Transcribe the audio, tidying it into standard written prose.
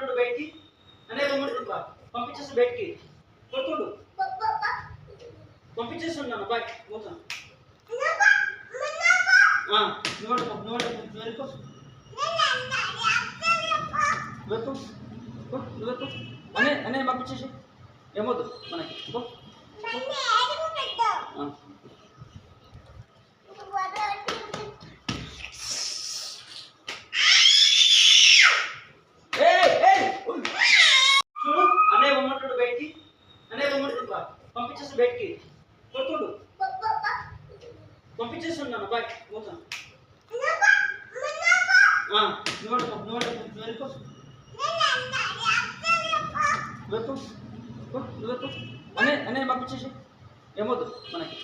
బొమ్మంటాడు బయటికి అనే బొమ్మంటాడు బా పంపించేసి బయటికి కొట్టుడు పంపించేస్తున్నాను బాయ్ పోతాను నువ్వు అనే అనే పంపించేసి ఏమొద్దు మనకి చూడు అనే బొమ్మంటాడు బయటికి అనే బొమ్మంటాడు బా పంపించేసి బయటికి కొట్టుడు పంపించేస్తున్నాను బాయ్ పోతాను నువ్వు అనే అనే పంపించేసి ఏమొద్దు మనకి